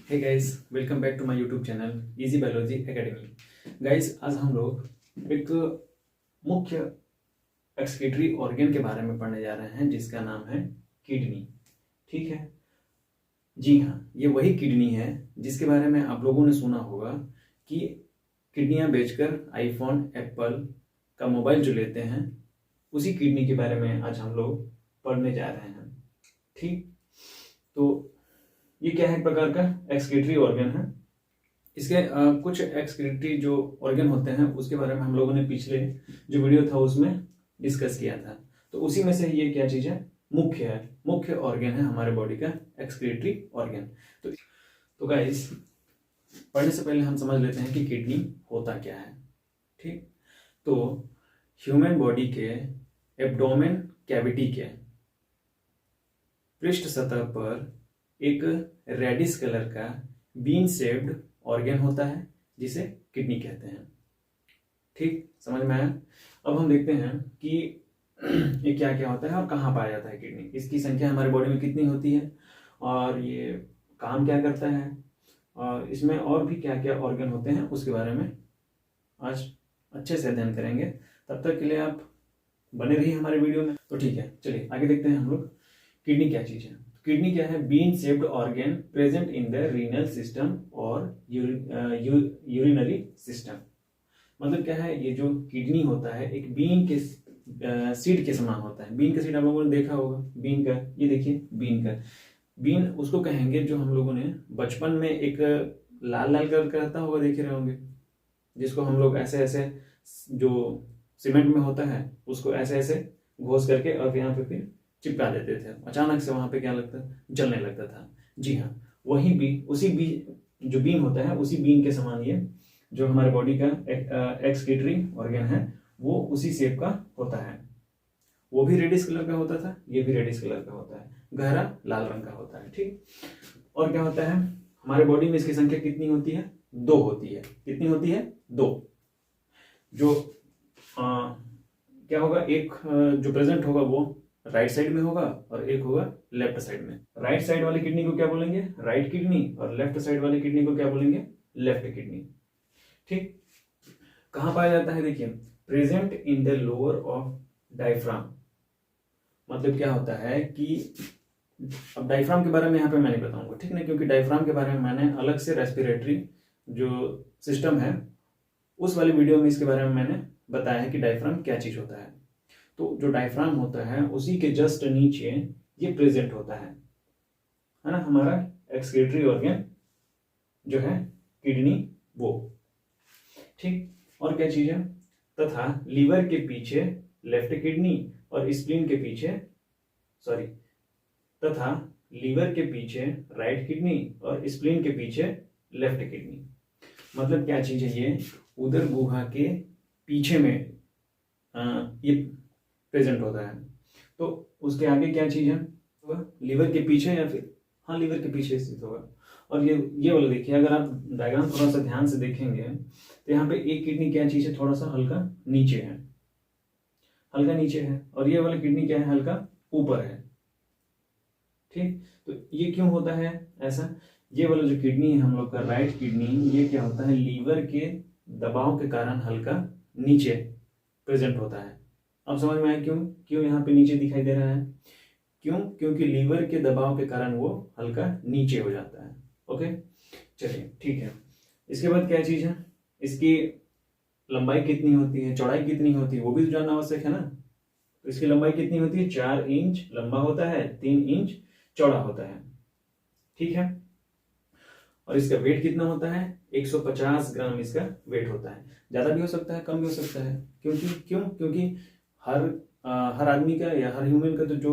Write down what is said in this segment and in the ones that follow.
Hey guys, welcome back to my YouTube channel easy biology academy. Guys, आज हम लोग एक मुख्य एक्सक्रीटरी ऑर्गन के बारे में पढ़ने जा रहे हैं जिसका नाम है किडनी। ठीक है, जी हाँ, ये वही किडनी है जिसके बारे में आप लोगों ने सुना होगा कि किडनियां बेचकर आईफोन, एप्पल का मोबाइल जो लेते हैं, उसी किडनी के बारे में आज हम लोग पढ़ने जा रहे हैं। ठीक, तो ये क्या है, एक प्रकार का एक्सक्रीटरी ऑर्गन है। इसके कुछ एक्सक्रीटरी जो ऑर्गन होते हैं उसके बारे में हम लोगों ने पिछले जो वीडियो था उसमें डिस्कस किया था। तो उसी में से ये क्या चीज़ है, मुख्य ऑर्गन है हमारे बॉडी का एक्सक्रीटरी ऑर्गन। तो गाइस, पढ़ने से पहले हम समझ लेते हैं कि किडनी होता क्या है। ठीक, तो ह्यूमन बॉडी के एब्डोमेन कैविटी के पृष्ठ सतह पर एक रेडिश कलर का बीन शेप्ड ऑर्गन होता है जिसे किडनी कहते हैं। ठीक, समझ में आया। अब हम देखते हैं कि ये क्या क्या होता है और कहाँ पाया जाता है किडनी, इसकी संख्या हमारे बॉडी में कितनी होती है और ये काम क्या करता है और इसमें और भी क्या क्या ऑर्गन होते हैं उसके बारे में आज अच्छे से अध्ययन करेंगे। तब तक के लिए आप बने रहिए हमारे वीडियो में। तो ठीक है, चलिए आगे देखते हैं हम लोग किडनी क्या चीज़ है। किडनी क्या है, bean shaped organ present in the renal system और यूरिनरी सिस्टम। मतलब क्या है, ये जो किडनी होता है एक बीन के सीड के समान होता है। बीन का सीड आप लोगों ने देखा होगा, बीन का, ये देखिए बीन उसको कहेंगे जो हम लोगों ने बचपन में एक लाल लाल कलर का रहता होगा, देखे रहे होंगे, जिसको हम लोग ऐसे ऐसे जो सीमेंट में होता है उसको ऐसे ऐसे घोस करके और यहाँ पे फिर चिपका देते थे। अचानक से वहां पे क्या लगता, जलने लगता था। जी हाँ, वही उसी जो बीन होता है उसी बीन के समान ये जो हमारे बॉडी का एक्सक्रीटरी ऑर्गन है वो उसी शेप का होता है। वो भी रेडिश कलर का होता था, ये भी रेडिश कलर का होता है, गहरा लाल रंग का होता है। ठीक, और क्या होता है हमारे बॉडी में, इसकी संख्या कितनी होती है, 2 होती है। कितनी होती है, 2। जो क्या होगा, एक जो प्रेजेंट होगा वो राइट साइड में होगा और एक होगा लेफ्ट साइड में। राइट साइड वाली किडनी को क्या बोलेंगे, राइट किडनी, और लेफ्ट साइड वाली किडनी को क्या बोलेंगे, लेफ्ट किडनी। ठीक, कहां पाया जाता है, देखिए, present in the lower of diaphragm. मतलब क्या होता है कि अब डायफ्राम के बारे में यहाँ पे मैं नहीं बताऊंगा, ठीक ना, क्योंकि डायफ्राम के बारे में मैंने अलग से रेस्पिरेटरी जो सिस्टम है उस वाली वीडियो में इसके बारे में मैंने बताया है कि डायफ्राम क्या चीज होता है। तो जो डायफ्राम होता है उसी के जस्ट नीचे ये प्रेजेंट होता है ना, हमारा एक्सक्रीटरी ऑर्गन जो है किडनी वो। ठीक, और क्या चीज है, तथा लीवर के पीछे लेफ्ट किडनी और स्प्लीन के पीछे तथा लीवर के पीछे राइट किडनी और स्प्लीन के पीछे लेफ्ट किडनी। मतलब क्या चीज है, ये उदर गुहा के पीछे में ये प्रेजेंट होता है। तो उसके आगे क्या चीज है, लीवर के पीछे या फिर हाँ लीवर के पीछे स्थित होगा। और ये वाला देखिए, अगर आप डायग्राम थोड़ा सा ध्यान से देखेंगे तो यहाँ पे एक किडनी क्या चीज है, थोड़ा सा हल्का नीचे है, और ये वाला किडनी क्या है, हल्का ऊपर है। ठीक, तो ये क्यों होता है ऐसा, ये वाला जो किडनी है हम लोग का राइट किडनी, ये क्या होता है, लीवर के दबाव के कारण हल्का नीचे प्रेजेंट होता है। अब समझ में आया क्यों यहाँ पे नीचे दिखाई दे रहा है, क्योंकि लीवर के दबाव के कारण वो हल्का नीचे हो जाता है। ओके, चलिए ठीक है। इसके बाद क्या चीज है, इसकी लंबाई कितनी होती है, चौड़ाई कितनी होती है, वो भी तो जानना आवश्यक है ना। तो इसकी लंबाई कितनी होती है, 4 इंच लंबा होता है, 3 इंच चौड़ा होता है। ठीक है, और इसका वेट कितना होता है, 150 ग्राम इसका वेट होता है। ज्यादा भी हो सकता है, कम भी हो सकता है, क्योंकि हर आदमी का या हर ह्यूमन का तो जो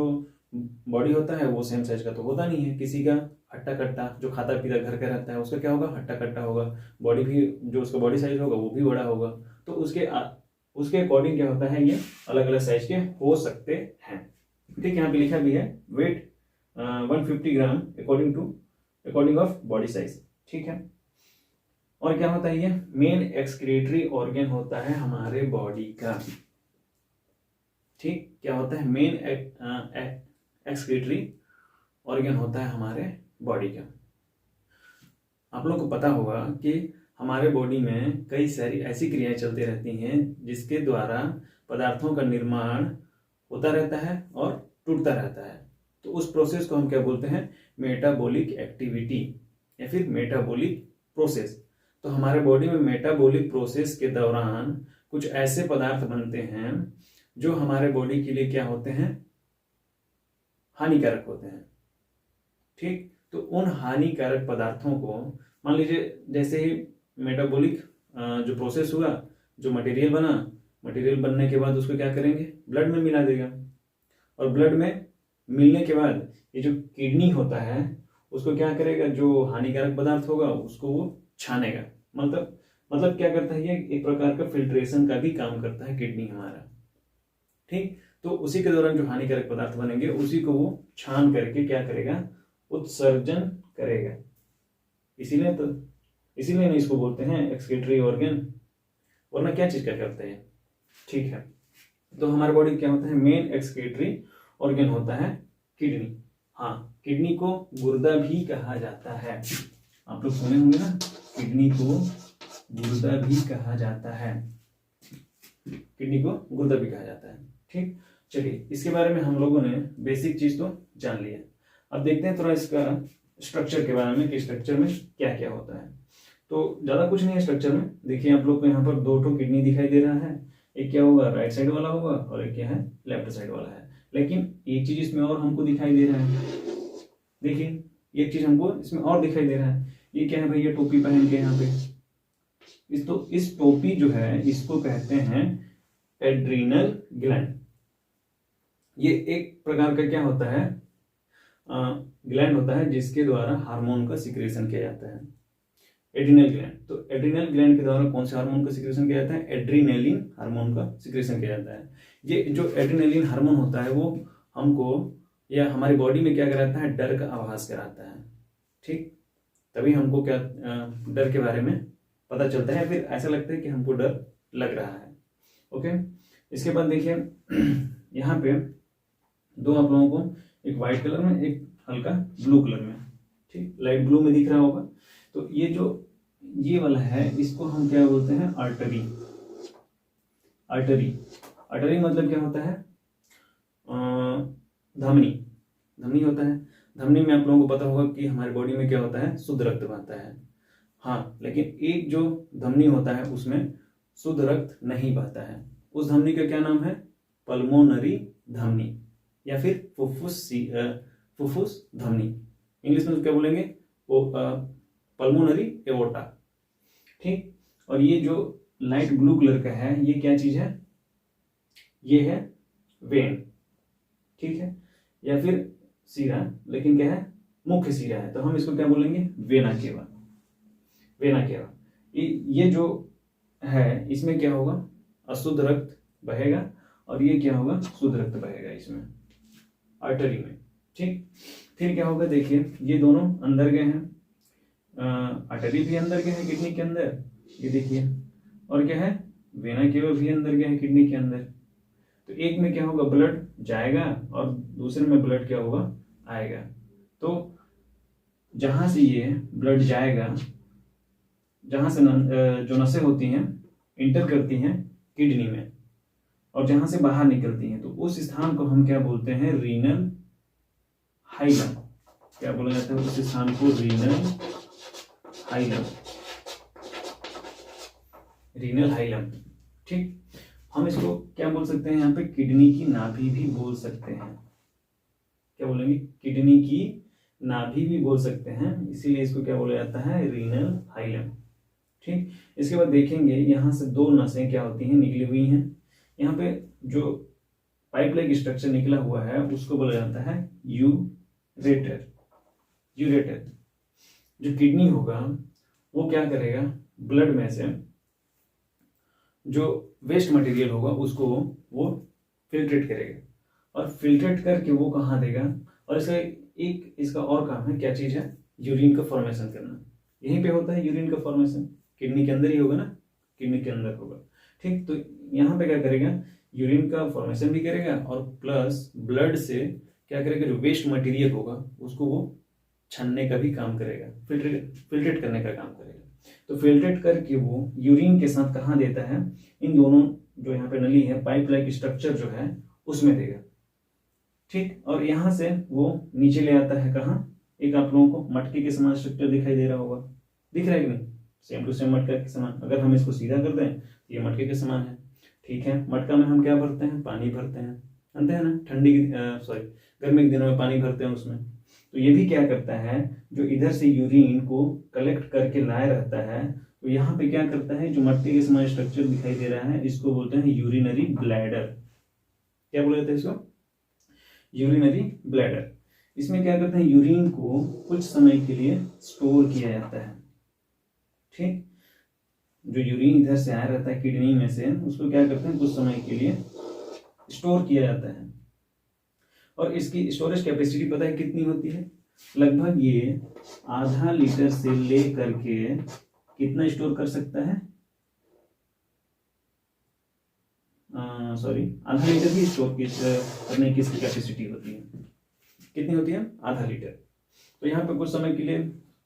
बॉडी होता है वो सेम साइज का तो होता नहीं है। किसी का हट्टा कट्टा जो खाता पीता घर का रहता है उसका क्या होगा, हट्टा कट्टा होगा, बॉडी भी जो उसका बॉडी साइज होगा वो भी बड़ा होगा। तो उसके अकॉर्डिंग क्या होता है, ये अलग अलग साइज के हो सकते हैं। ठीक, यहाँ पे लिखा भी है weight 150 gram according of body size. ठीक है, और क्या होता है, ये मेन एक्सक्रीटरी ऑर्गन होता है हमारे बॉडी का। ठीक, क्या होता है, मेन एक्सक्रीटरी ऑर्गन होता है हमारे बॉडी का। आप लोग को पता होगा कि हमारे बॉडी में कई सारी ऐसी क्रियाएं चलती रहती हैं जिसके द्वारा पदार्थों का निर्माण होता रहता है और टूटता रहता है। तो उस प्रोसेस को हम क्या बोलते हैं? मेटाबॉलिक एक्टिविटी या फिर मेटाबॉलिक प्रोसेस। तो हमारे बॉडी में मेटाबॉलिक प्रोसेस के दौरान कुछ ऐसे पदार्थ बनते हैं जो हमारे बॉडी के लिए क्या होते हैं? हानिकारक होते हैं। ठीक, तो उन हानिकारक पदार्थों को मान लीजिए जैसे ही मेटाबॉलिक जो प्रोसेस हुआ, जो मटेरियल बना, मटेरियल बनने के बाद उसको क्या करेंगे? ब्लड में मिला देगा, और ब्लड में मिलने के बाद ये जो किडनी होता है उसको क्या करेगा? जो हानिकारक पदार्थ होगा उसको वो छानेगा। मतलब क्या करता है? ये एक प्रकार का फिल्ट्रेशन का भी काम करता है किडनी हमारा। ठीक, तो उसी के दौरान जो हानिकारक पदार्थ बनेंगे उसी को वो छान करके क्या करेगा? उत्सर्जन करेगा। इसीलिए नहीं इसको बोलते हैं एक्सक्रीटरी ऑर्गन, वरना क्या चीज का करते हैं? ठीक है, तो हमारे बॉडी क्या होता है? मेन एक्सक्रीटरी ऑर्गन होता है किडनी। हाँ, किडनी को गुर्दा भी कहा जाता है। आप लोग सुने होंगे ना, किडनी को गुर्दा भी कहा जाता है। किडनी को गुर्दा भी कहा जाता है। ठीक, चलिए इसके बारे में हम लोगों ने बेसिक चीज तो जान लिया। अब देखते हैं थोड़ा इसका स्ट्रक्चर के बारे में कि स्ट्रक्चर में क्या क्या होता है। तो ज्यादा कुछ नहीं है स्ट्रक्चर में। देखिए आप लोग को यहाँ पर दो ठो किडनी दिखाई दे रहा है। एक क्या होगा? राइट साइड वाला होगा, और एक क्या है? लेफ्ट साइड वाला है। लेकिन एक चीज इसमें और हमको दिखाई दे रहा है। देखिए एक चीज हमको इसमें और दिखाई दे रहा है। ये क्या है भैया? टोपी पहन के यहाँ पे इस टोपी जो है इसको कहते हैं एड्रीनल ग्लैंड। ये एक प्रकार का क्या होता है? ग्लैंड होता है जिसके द्वारा हार्मोन का सिक्रेशन किया जाता है, एड्रीनल ग्लैंड। तो एड्रीनल ग्लैंड के द्वारा कौन से हार्मोन का सिक्रेशन किया जाता है? एड्रीनेलिन हार्मोन का सिक्रेशन किया जाता है। ये जो एड्रीनेलिन हार्मोन होता है वो हमको या हमारी बॉडी में क्या कराता है? डर का आभास कराता है। ठीक, तभी हमको क्या डर के बारे में पता चलता है, फिर ऐसा लगता है कि हमको डर लग रहा है। ओके, इसके बाद देखिए यहाँ पे दो आप लोगों को, एक व्हाइट कलर में, एक हल्का ब्लू कलर में, ठीक, लाइट ब्लू में दिख रहा होगा। तो ये वाला है, इसको हम क्या बोलते हैं? आर्टरी। आर्टरी मतलब क्या होता है? धमनी होता है। धमनी में आप लोगों को पता होगा कि हमारे बॉडी में क्या होता है? शुद्ध रक्त बहता है। हाँ, लेकिन एक जो धमनी होता है उसमें शुद्ध रक्त नहीं बहता है। उस धमनी का क्या नाम है? पल्मोनरी धमनी या फिर फुफ्फुस धमनी। इंग्लिश में क्या बोलेंगे? वो पल्मोनरी एओर्टा। ठीक, और ये जो लाइट ब्लू कलर का है ये क्या चीज है? ये है वेन। ठीक है, या फिर सीरा, लेकिन क्या है? मुख्य सीरा है, तो हम इसको क्या बोलेंगे? Vena cava. ये जो है इसमें क्या होगा? अशुद्ध रक्त बहेगा, और ये क्या होगा? शुद्ध रक्त बहेगा इसमें, आर्टरी में। ठीक, फिर क्या होगा? देखिए ये दोनों अंदर गए हैं, आर्टरी भी अंदर गए हैं किडनी के अंदर, ये देखिए, और क्या है? वेना केवा भी अंदर गए हैं किडनी के अंदर। तो एक में क्या होगा? ब्लड जाएगा, और दूसरे में ब्लड क्या होगा? आएगा। तो जहां से ये ब्लड जाएगा, जहां से जो नसें होती हैं इंटर करती हैं किडनी में, और जहां से बाहर निकलती हैं, तो उस स्थान को हम क्या बोलते हैं? Renal hilum. क्या बोला जाता है उस स्थान को? Renal hilum. ठीक, हम इसको क्या बोल सकते हैं? यहाँ पे किडनी की नाभि भी बोल सकते हैं। क्या बोलेंगे? किडनी की नाभि भी बोल सकते हैं, इसीलिए इसको क्या बोला जाता है? Renal hilum. ठीक, इसके बाद देखेंगे यहाँ से दो नसें क्या होती हैं? निकली हुई हैं। यहाँ पे जो पाइप लाइक स्ट्रक्चर निकला हुआ है उसको बोला जाता है यूरेटर। जो किडनी होगा वो क्या करेगा? ब्लड में से जो वेस्ट मटेरियल होगा उसको वो फिल्ट्रेट करेगा, और फिल्ट्रेट करके वो कहाँ देगा? और इसका और काम है, क्या चीज है? यूरिन का फॉर्मेशन करना। यहीं पे होता है यूरिन का फॉर्मेशन, किडनी के अंदर ही होगा ना, किडनी के अंदर होगा। ठीक, तो यहाँ पे क्या करेगा? यूरिन का फॉर्मेशन भी करेगा, और प्लस ब्लड से क्या करेगा? जो वेस्ट मटेरियल होगा उसको वो छानने का भी काम करेगा, फिल्ट्रेट करने का काम करेगा। तो फिल्ट्रेट करके वो यूरिन के साथ कहाँ देता है, इन दोनों जो यहाँ पे नली है, पाइप लाइक स्ट्रक्चर जो है उसमें देगा। ठीक, और यहाँ से वो नीचे ले आता है कहाँ, एक आप लोगों को मटके के समान स्ट्रक्चर दिखाई दे रहा होगा, दिख रहा है कि नहीं, सेम टू सेम मटका के समान। अगर हम इसको सीधा कर दें तो ये मटके के समान है। ठीक है, मटका में हम क्या भरते हैं, पानी भरते हैं, जानते हैं ना, गर्मी के दिनों में पानी भरते हैं उसमें। तो ये भी क्या करता है, जो इधर से यूरिन को कलेक्ट करके लाए रहता है, तो यहाँ पे क्या करता है, जो मटके के समान स्ट्रक्चर दिखाई दे रहा है, इसको बोलते हैं यूरिनरी ब्लैडर। क्या बोले जाते हैं इसको, यूरिनरी ब्लैडर। इसमें क्या करते हैं, यूरिन को कुछ समय के लिए स्टोर किया जाता है। ठीक, जो यूरिन इधर से आया रहता है किडनी में से, उसको क्या करते हैं, कुछ समय के लिए स्टोर किया जाता है। और इसकी स्टोरेज कैपेसिटी पता है कितनी होती है, लगभग ये आधा लीटर से ले करके कितना स्टोर कर सकता है, आधा लीटर ही स्टोर करने की इसकी कैपेसिटी होती है। कितनी होती है, आधा लीटर। तो यहाँ पे कुछ समय के लिए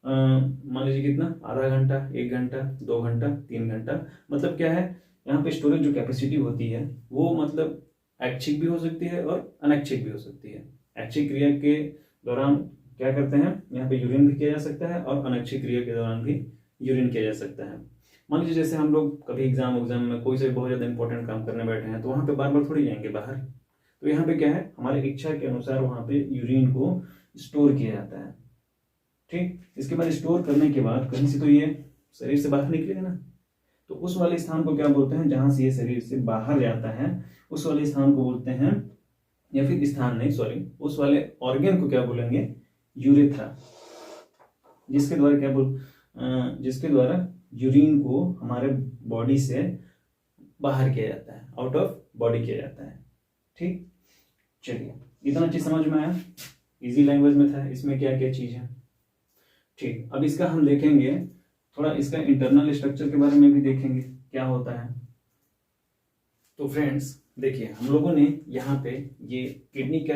मान लीजिए कितना, आधा घंटा, 1 घंटा, 2 घंटा, 3 घंटा, मतलब क्या है, यहाँ पे स्टोरेज जो कैपेसिटी होती है वो मतलब ऐच्छिक भी हो सकती है और अनैच्छिक भी हो सकती है। ऐच्छिक क्रिया के दौरान क्या करते हैं, यहाँ पे यूरिन भी किया जा सकता है, और अनैच्छिक क्रिया के दौरान भी यूरिन किया जा सकता है। मान लीजिए जैसे हम लोग कभी एग्जाम में कोई से बहुत ज़्यादा इंपॉर्टेंट काम करने बैठे हैं, तो वहाँ पे बार बार थोड़ी जाएंगे बाहर, तो यहाँ पे क्या है, हमारी इच्छा के अनुसार वहाँ पे यूरिन को स्टोर किया जाता है। ठीक, इसके बाद स्टोर करने के बाद कहीं से तो ये शरीर से बाहर निकलेगा ना, तो उस वाले स्थान को क्या बोलते हैं, जहां से ये शरीर से बाहर जाता है, उस वाले स्थान को बोलते हैं, या फिर स्थान नहीं, उस वाले ऑर्गन को क्या बोलेंगे, यूरेथ्रा। जिसके द्वारा यूरिन को हमारे बॉडी से बाहर किया जाता है, आउट ऑफ बॉडी किया जाता है। ठीक, चलिए इतना चीज समझ में आया, इजी लैंग्वेज में था, इसमें क्या क्या चीज है। ठीक, अब इसका हम देखेंगे थोड़ा, इसका इंटरनल स्ट्रक्चर के बारे में भी देखेंगे क्या होता है। तो फ्रेंड्स देखिए, हम लोगों ने यहाँ पे ये किडनी का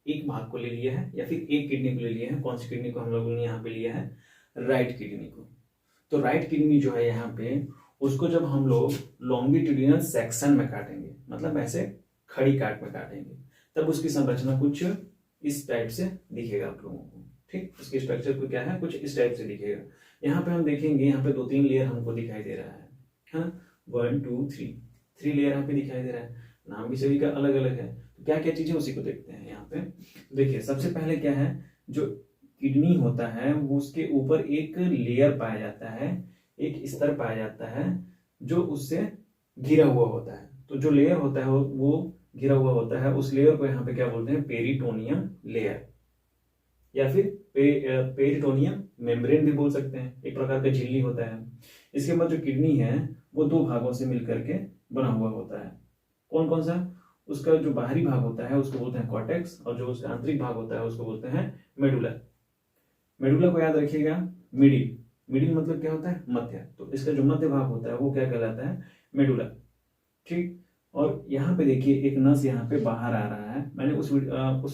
एक भाग को ले लिया है, या फिर एक किडनी को ले लिया है। कौन सी किडनी को हम लोगों ने यहाँ पे लिया है, राइट किडनी को। तो राइट किडनी जो है यहाँ पे, उसको जब हम लोग लॉन्गिट्यूडिनल सेक्शन में काटेंगे, मतलब ऐसे खड़ी काट में काटेंगे, तब उसकी संरचना कुछ इस टाइप से दिखेगा आप लोगों को। ठीक, उसकी स्ट्रक्चर को क्या है, कुछ इस टाइप से दिखेगा। यहाँ पे हम देखेंगे, यहाँ पे 2-3 लेयर हमको दिखाई दे रहा है, हाँ, 1 2 3 लेयर यहाँ पे दिखाई दे रहा है। नाम भी सभी का अलग अलग है, तो क्या क्या चीजें उसी को देखते हैं यहाँ पे। देखिए सबसे पहले क्या है, जो किडनी होता है वो उसके ऊपर एक लेयर पाया जाता है, एक स्तर पाया जाता है जो उससे घिरा हुआ होता है। तो जो लेयर होता है वो घिरा हुआ होता है, उस लेयर को यहाँ पे क्या बोलते हैं, पेरिटोनियम लेयर, या फिर पेरिटोनियम मेम्ब्रेन भी बोल सकते हैं, एक प्रकार का झिल्ली होता है। इसके बाद जो किडनी है वो 2 भागों से मिलकर के बना हुआ होता है। कौन कौन सा, उसका जो बाहरी भाग होता है उसको बोलते हैं कॉर्टेक्स, और जो उसका आंतरिक भाग होता है उसको बोलते हैं मेडुला। मेडुला को याद रखिएगा, मिडिल मतलब क्या होता है, मध्य। तो इसका जो मध्य भाग होता है वो क्या कहलाता है, मेडुला। ठीक, और यहाँ पे देखिए एक नस यहाँ पे बाहर आ रहा है। मैंने उस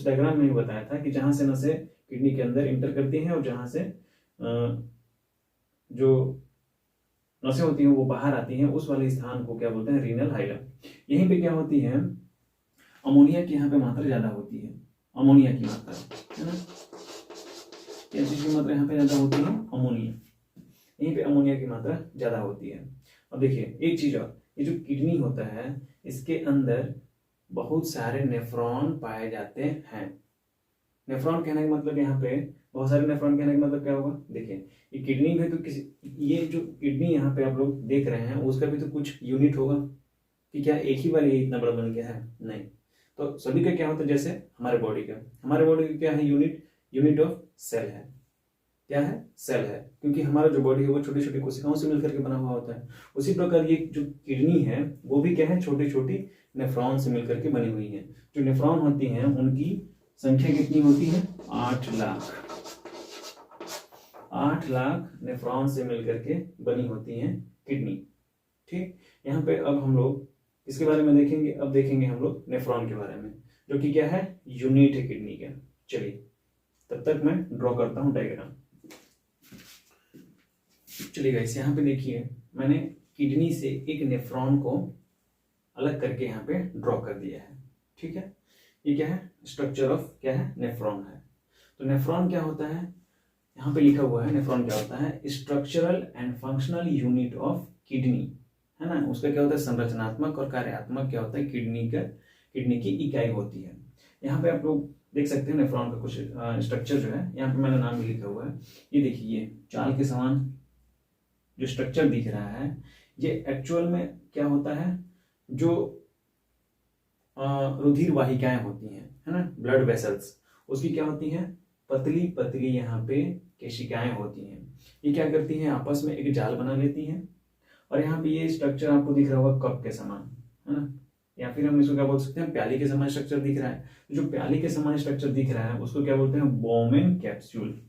डायग्राम में ही बताया था कि जहां से नसें किडनी के अंदर इंटर करती हैं और जहां से जो नसें होती हैं वो बाहर आती हैं, उस वाले स्थान को क्या बोलते हैं, रीनल हाइलम। यहीं पे क्या होती है, अमोनिया की यहाँ पे मात्रा ज्यादा होती है, अमोनिया की मात्रा है ना, क्या चीज की मात्रा यहाँ पे ज्यादा होती है, अमोनिया। यहीं पे अमोनिया की मात्रा ज्यादा होती है। और देखिए एक चीज और, ये जो किडनी होता है इसके अंदर बहुत सारे नेफ्रॉन पाए जाते हैं। नेफ्रॉन कहने का मतलब यहाँ पे बहुत सारे नेफ्रॉन कहने का मतलब क्या होगा, देखिए ये किडनी में तो ये जो किडनी यहाँ पे आप लोग देख रहे हैं उसका भी तो कुछ यूनिट होगा, कि क्या एक ही बार ये इतना बड़ा बन गया है, नहीं। तो सभी का क्या होता है, जैसे हमारे बॉडी का क्या है, यूनिट ऑफ सेल है। क्या है, सेल है, क्योंकि हमारा जो बॉडी है वो छोटी छोटी कोशिकाओं से मिलकर के बना हुआ होता है। उसी प्रकार ये जो किडनी है वो भी क्या है, छोटी छोटी नेफ्रॉन से मिलकर के बनी हुई है। जो नेफ्रॉन होती हैं उनकी संख्या कितनी होती है, 8 लाख। 8 लाख नेफ्रॉन से मिलकर के बनी होती है किडनी। ठीक, यहाँ पे अब हम लोग इसके बारे में देखेंगे। अब देखेंगे हम लोग नेफ्रॉन के बारे में, जो कि क्या है, यूनिट है किडनी का। चलिए तब तक मैं ड्रॉ करता हूँ डायग्राम। चलिए गाइस, यहाँ पे देखिए मैंने किडनी से एक नेफ्रॉन को अलग करके यहाँ पे ड्रॉ कर दिया है। ठीक है, ये क्या है, स्ट्रक्चर ऑफ क्या है, नेफ्रॉन है। तो नेफ्रॉन क्या होता है, यहाँ पे लिखा हुआ है नेफ्रॉन क्या होता है, structural and functional unit of kidney, है ना। उसका क्या होता है, संरचनात्मक और कार्यात्मक क्या होता है, किडनी की इकाई होती है। यहाँ पे आप लोग देख सकते हैं नेफ्रॉन का कुछ स्ट्रक्चर जो है, यहाँ पे मैंने नाम भी लिखा हुआ है। ये देखिए, ये चाल के समान जो स्ट्रक्चर दिख रहा है, ये एक्चुअल में क्या होता है, जो रुधिर वाहिकाएं होती हैं, है ना, ब्लड वेसल्स, उसकी क्या होती हैं, पतली पतली यहाँ पे केशिकाएं होती हैं। ये क्या करती हैं, आपस में एक जाल बना लेती हैं। और यहाँ पे ये स्ट्रक्चर आपको दिख रहा होगा कप के समान, है ना, या फिर हम इसको क्या बोल सकते हैं, प्याली के समान स्ट्रक्चर दिख रहा है। जो प्याली के समान स्ट्रक्चर दिख रहा है उसको क्या बोलते हैं, बोमेन कैप्सूल।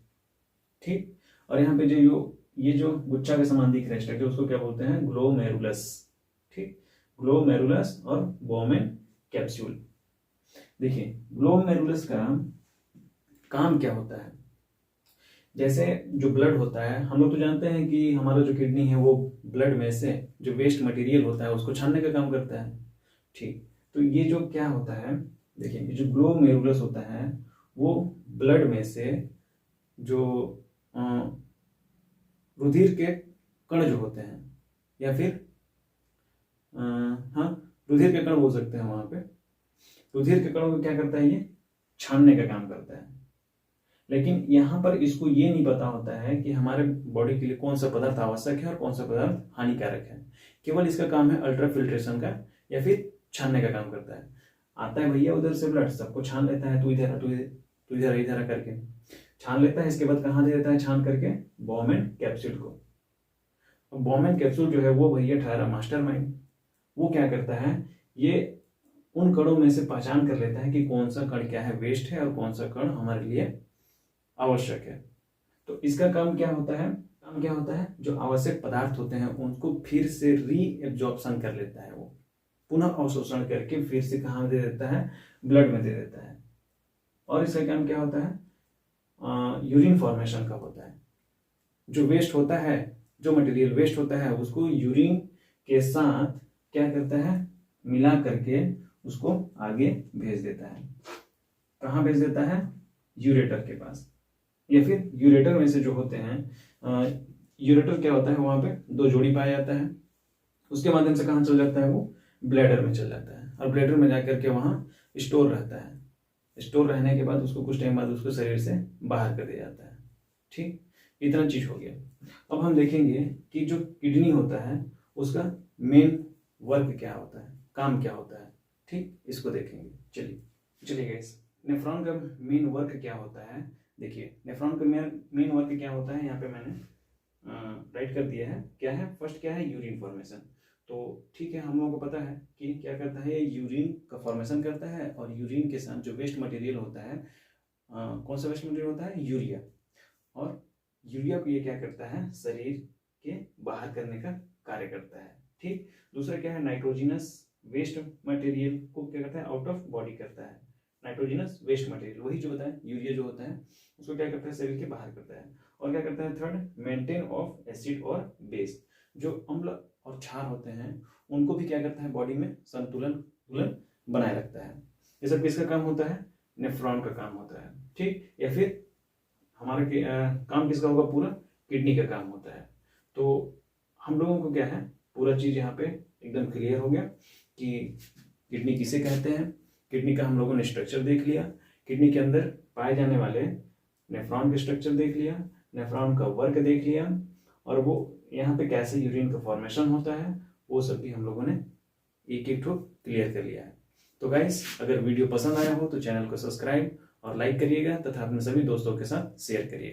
ठीक, और यहाँ पे जो ये जो गुच्छा के समान दिख रहा है स्ट्रक्चर, उसको क्या बोलते हैं, ग्लोमेरुलस। ठीक, ग्लोमेरुलस और बोमेन कैप्सूल। देखिए, ग्लोमेरुलस का काम क्या होता है, जैसे जो ब्लड होता है, हम लोग तो जानते हैं कि हमारा जो किडनी है वो ब्लड में से जो वेस्ट मटेरियल होता है उसको छानने का काम करता है। ठीक, तो ये जो क्या होता है, देखिए ये जो ग्लोमेरुलस होता है वो ब्लड में से जो रुधिर के कण जो होते हैं, या फिर हाँ, रुधिर के कण बोल सकते हैं, वहां पे रुधिर के कणों को क्या करता है, ये छानने का काम करता है। लेकिन यहाँ पर इसको ये नहीं पता होता है कि हमारे बॉडी के लिए कौन सा पदार्थ आवश्यक है और कौन सा पदार्थ हानिकारक है। केवल इसका काम है अल्ट्रा फिल्ट्रेशन का, या फिर छानने का काम करता है। आता है भैया उधर से ब्लड, सबको छान लेता है, तू इधर इधर करके छान लेता है। इसके बाद कहाँ दे देता है, छान करके बोमेन कैप्सूल को। बोमेन कैप्सूल जो है वो भैया ठहरा मास्टरमाइंड। वो क्या करता है, ये उन कणों में से पहचान कर लेता है कि कौन सा कण क्या है, वेस्ट है, और कौन सा कण हमारे लिए आवश्यक है। तो इसका काम क्या होता है, जो आवश्यक पदार्थ होते हैं उनको फिर से रीएब्जॉर्प्शन कर लेता है, वो पुनः अवशोषण करके फिर से कहाँ दे देता है, ब्लड में दे देता है। और इसका काम क्या होता है, यूरिन फॉर्मेशन का होता है। जो वेस्ट होता है, जो मटेरियल वेस्ट होता है, उसको यूरिन के साथ क्या करता है, मिला करके उसको आगे भेज देता है। कहाँ भेज देता है, यूरेटर के पास, या फिर यूरेटर में से जो होते हैं, यूरेटर क्या होता है, वहां पे दो जोड़ी पाया जाता है। उसके माध्यम से कहाँ चल जाता है, वो ब्लैडर में चल जाता है, और ब्लैडर में जाकर के वहां स्टोर रहता है। स्टोर रहने के बाद उसको कुछ टाइम बाद उसको शरीर से बाहर कर दिया जाता है। ठीक, इतना चीज हो गया। अब हम देखेंगे कि जो किडनी होता है उसका मेन वर्क क्या होता है, काम क्या होता है। ठीक, इसको देखेंगे। चलिए गाइस, नेफ्रॉन का मेन वर्क क्या होता है। देखिए, नेफ्रॉन का मेन वर्क क्या होता है, यहाँ पे मैंने राइट कर दिया है। क्या है, फर्स्ट क्या है, यूरिन फॉर्मेशन। तो ठीक है, हम लोगों को पता है कि क्या करता है, यूरिन का फॉर्मेशन करता है, और यूरिन के साथ जो वेस्ट मटेरियल होता है, कौन सा वेस्ट मटेरियल होता है, यूरिया। और यूरिया को ये क्या करता है, शरीर के बाहर करने का कार्य करता है। ठीक, दूसरा क्या है, नाइट्रोजिनस वेस्ट मटेरियल को क्या करता है, आउट ऑफ बॉडी करता है। नाइट्रोजिनस वेस्ट मटेरियल, वही जो होता है यूरिया जो होता है, उसको क्या करता है, शरीर के बाहर करता है। और क्या करता है, थर्ड, मेंटेन ऑफ एसिड और बेस। जो अम्ल और क्षार होते हैं उनको भी क्या करता है, बॉडी में संतुलन बनाए रखता है। ये सब किसका काम होता है, नेफ्रॉन का काम होता है। ठीक, या फिर हमारा काम किसका होगा, पूरा किडनी का काम होता है। तो हम लोगों को क्या है, पूरा चीज यहाँ पे एकदम क्लियर हो गया कि किडनी किसे कहते हैं। किडनी का हम लोगों ने स्ट्रक्चर देख लिया, किडनी के अंदर पाए जाने वाले नेफ्रॉन के स्ट्रक्चर देख लिया, नेफ्रॉन का वर्क देख लिया, और वो यहाँ पे कैसे यूरिन का फॉर्मेशन होता है वो सब भी हम लोगों ने एक एक ठो क्लियर कर लिया है। तो गाइस, अगर वीडियो पसंद आया हो तो चैनल को सब्सक्राइब और लाइक करिएगा, तथा अपने सभी दोस्तों के साथ शेयर करिएगा।